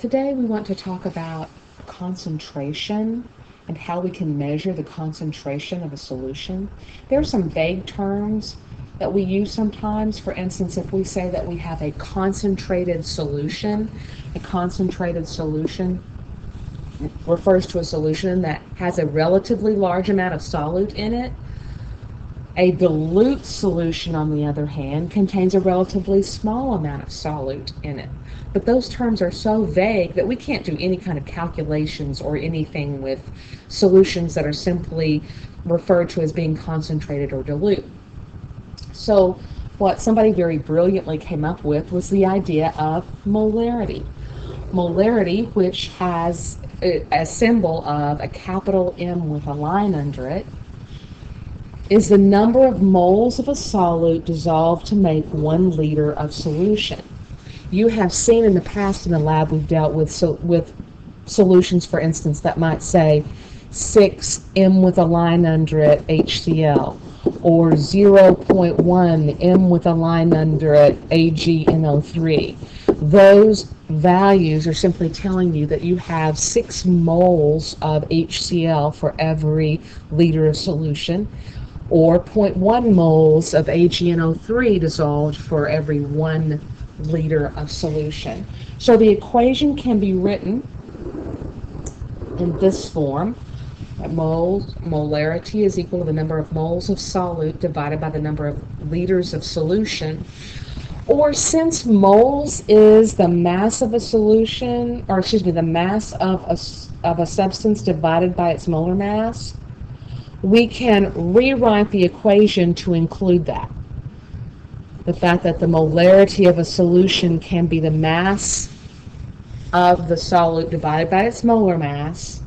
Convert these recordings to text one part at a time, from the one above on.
Today we want to talk about concentration and how we can measure the concentration of a solution. There are some vague terms that we use sometimes. For instance, if we say that we have a concentrated solution refers to a solution that has a relatively large amount of solute in it. A dilute solution, on the other hand, contains a relatively small amount of solute in it. But those terms are so vague that we can't do any kind of calculations or anything with solutions that are simply referred to as being concentrated or dilute. So what somebody very brilliantly came up with was the idea of molarity. Molarity, which has a symbol of a capital M with a line under it, is the number of moles of a solute dissolved to make 1 liter of solution. You have seen in the past in the lab we've dealt with solutions, for instance, that might say 6M with a line under it HCl, or 0.1 M with a line under it AgNO3. Those values are simply telling you that you have 6 moles of HCl for every liter of solution, or 0.1 moles of AgNO3 dissolved for every 1 liter of solution. So the equation can be written in this form. Molarity is equal to the number of moles of solute divided by the number of liters of solution. Or since moles is the mass of a solution, or excuse me, the mass of a substance divided by its molar mass, we can rewrite the equation to include that. The fact that the molarity of a solution can be the mass of the solute divided by its molar mass,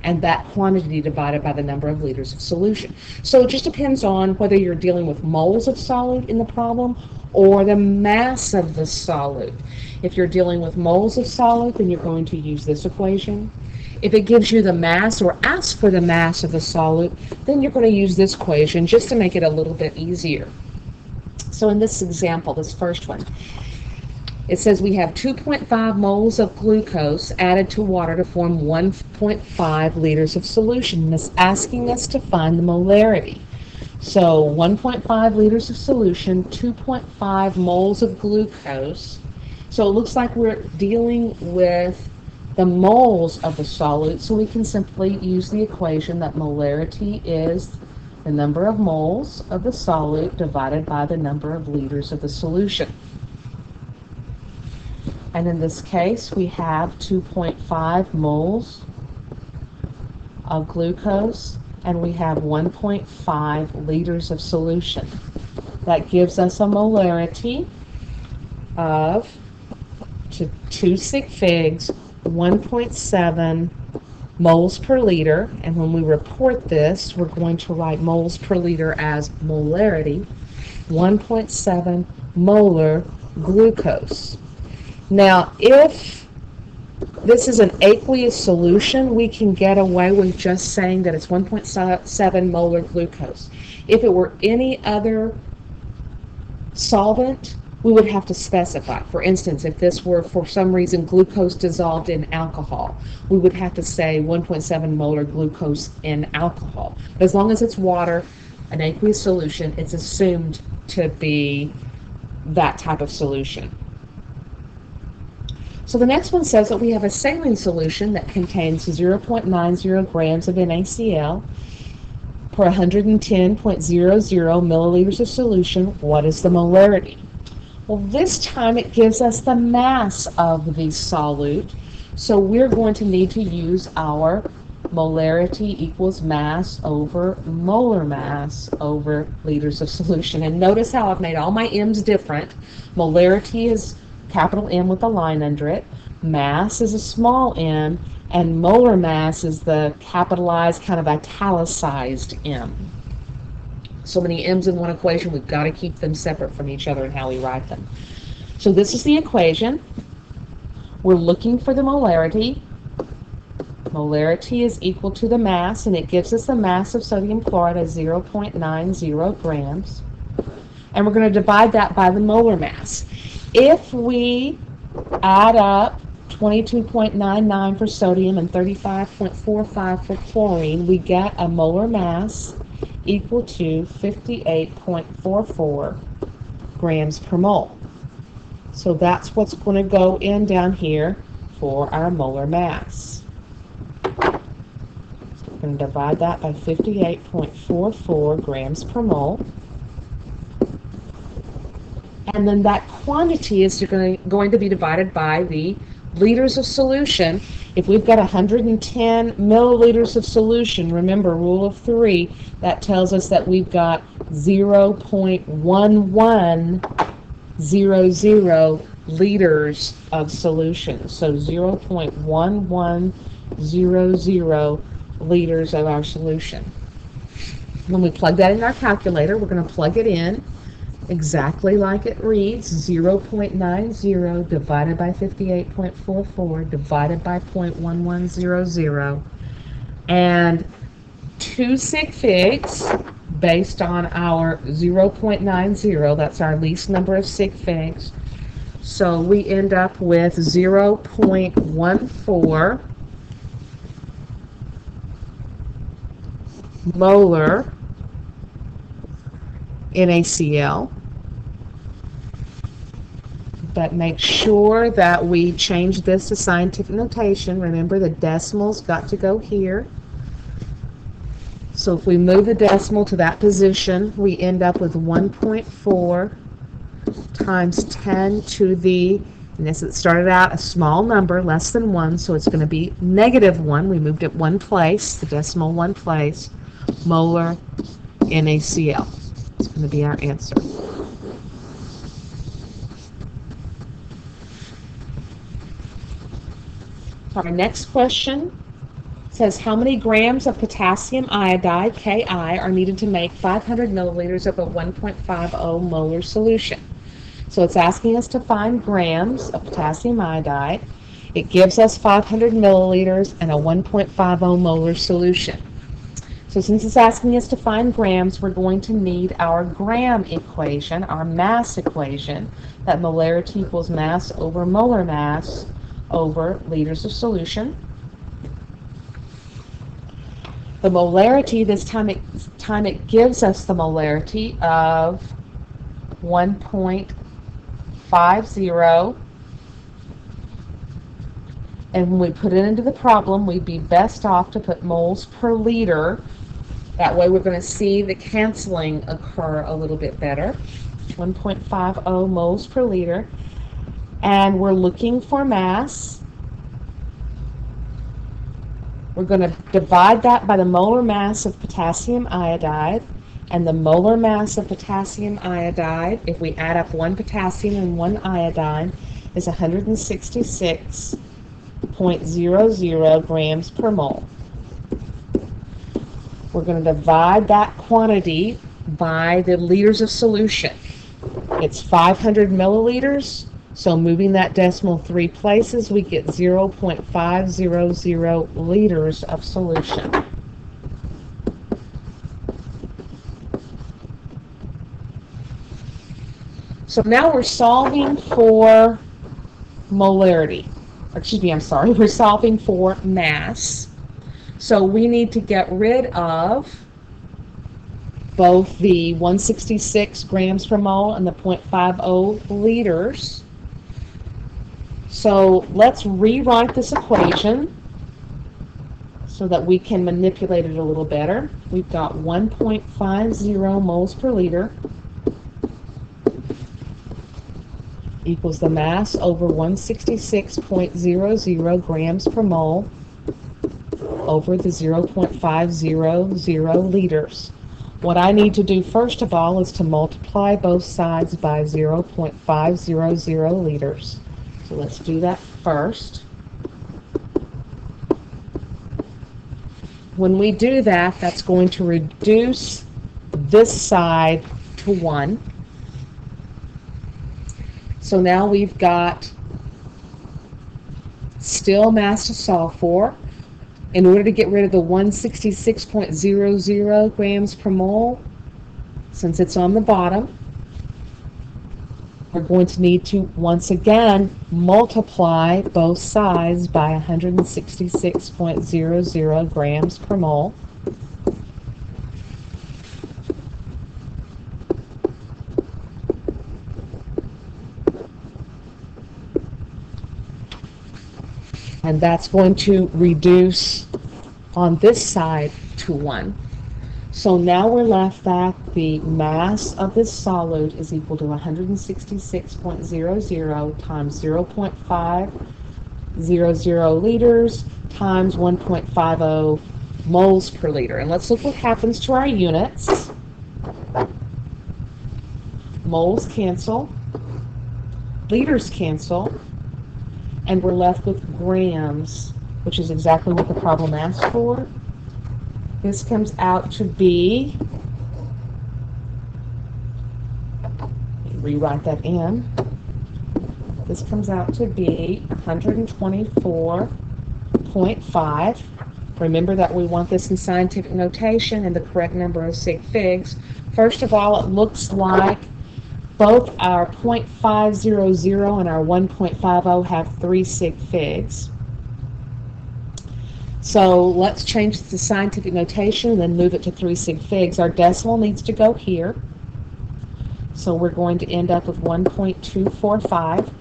and that quantity divided by the number of liters of solution. So it just depends on whether you're dealing with moles of solute in the problem or the mass of the solute. If you're dealing with moles of solute, then you're going to use this equation. If it gives you the mass or asks for the mass of the solute, then you're going to use this equation just to make it a little bit easier. So in this example, this first one, it says we have 2.5 moles of glucose added to water to form 1.5 liters of solution. And it's asking us to find the molarity. So 1.5 liters of solution, 2.5 moles of glucose. So it looks like we're dealing with the moles of the solute, so we can simply use the equation that molarity is the number of moles of the solute divided by the number of liters of the solution. And in this case, we have 2.5 moles of glucose, and we have 1.5 liters of solution. That gives us a molarity of, to 2 sig figs, 1.7 moles per liter, and when we report this, we're going to write moles per liter as molarity, 1.7 molar glucose. Now, if this is an aqueous solution, we can get away with just saying that it's 1.7 molar glucose. If it were any other solvent, we would have to specify. For instance, if this were for some reason glucose dissolved in alcohol, we would have to say 1.7 molar glucose in alcohol. But as long as it's water, an aqueous solution, it's assumed to be that type of solution. So the next one says that we have a saline solution that contains 0.90 grams of NaCl per 110.00 milliliters of solution. What is the molarity? Well, this time it gives us the mass of the solute, so we're going to need to use our molarity equals mass over molar mass over liters of solution. And notice how I've made all my M's different. Molarity is capital M with a line under it, mass is a small m, and molar mass is the capitalized, kind of italicized M. So many M's in one equation, we've got to keep them separate from each other in how we write them. So this is the equation. We're looking for the molarity. Molarity is equal to the mass, and it gives us the mass of sodium chloride as 0.90 grams. And we're going to divide that by the molar mass. If we add up 22.99 for sodium, and 35.45 for chlorine, we get a molar mass equal to 58.44 grams per mole. So that's what's going to go in down here for our molar mass. We're going to divide that by 58.44 grams per mole. And then that quantity is going to be divided by the liters of solution. If we've got 110 milliliters of solution, remember rule of 3, that tells us that we've got 0.1100 liters of solution. So 0.1100 liters of our solution. When we plug that in our calculator, we're going to plug it in exactly like it reads, 0.90 divided by 58.44 divided by 0.1100, and 2 sig figs based on our 0.90, that's our least number of sig figs. So we end up with 0.14 molar NaCl. But make sure that we change this to scientific notation. Remember, the decimals got to go here. So if we move the decimal to that position, we end up with 1.4 times 10 to the, and this it started out a small number, less than 1, so it's going to be -1. We moved it one place, the decimal one place, molar NaCl. It's going to be our answer. Our next question says, how many grams of potassium iodide, Ki, are needed to make 500 milliliters of a 1.50 molar solution? So it's asking us to find grams of potassium iodide. It gives us 500 milliliters and a 1.50 molar solution. So since it's asking us to find grams, we're going to need our gram equation, our mass equation, that molarity equals mass over molar mass over liters of solution. The molarity, this time it gives us the molarity of 1.50. And when we put it into the problem, we'd be best off to put moles per liter. That way we're going to see the canceling occur a little bit better. 1.50 moles per liter. And we're looking for mass. We're going to divide that by the molar mass of potassium iodide. And the molar mass of potassium iodide, if we add up one potassium and one iodine, is 166.00 grams per mole. We're going to divide that quantity by the liters of solution. It's 500 milliliters, so moving that decimal 3 places, we get 0.500 liters of solution. So now we're solving for molarity. Excuse me, I'm sorry, we're solving for mass. So we need to get rid of both the 166 grams per mole and the 0.50 liters. So let's rewrite this equation so that we can manipulate it a little better. We've got 1.50 moles per liter equals the mass over 166.00 grams per mole over the 0.500 liters. What I need to do first of all is to multiply both sides by 0.500 liters. So let's do that first. When we do that, that's going to reduce this side to 1. So now we've got still mass to solve for. In order to get rid of the 166.00 grams per mole, since it's on the bottom, We're going to need to once again multiply both sides by 166.00 grams per mole. And that's going to reduce on this side to 1. So now we're left that the mass of this solute is equal to 166.00 times 0.500 liters times 1.50 moles per liter. And let's look what happens to our units. Moles cancel, liters cancel, and we're left with grams, which is exactly what the problem asked for. This comes out to be, rewrite that in, this comes out to be 124.5. Remember that we want this in scientific notation and the correct number of sig figs. First of all, it looks like both our 0.500 and our 1.50 have 3 sig figs. So let's change the scientific notation and then move it to 3 sig figs. Our decimal needs to go here. So we're going to end up with 1.245.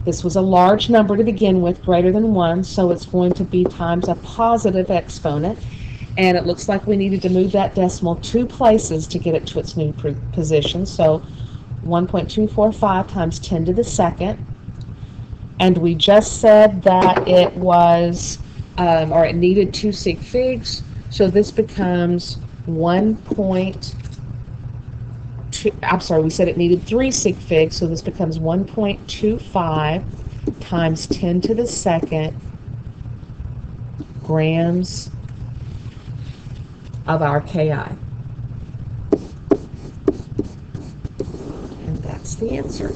This was a large number to begin with, greater than 1, so it's going to be times a positive exponent. And it looks like we needed to move that decimal 2 places to get it to its new position. So 1.245 times 10 to the second. And we just said that it was, or it needed 2 sig figs. So this becomes 1.2, I'm sorry, we said it needed 3 sig figs. So this becomes 1.25 times 10 to the second grams of our Ki. And that's the answer.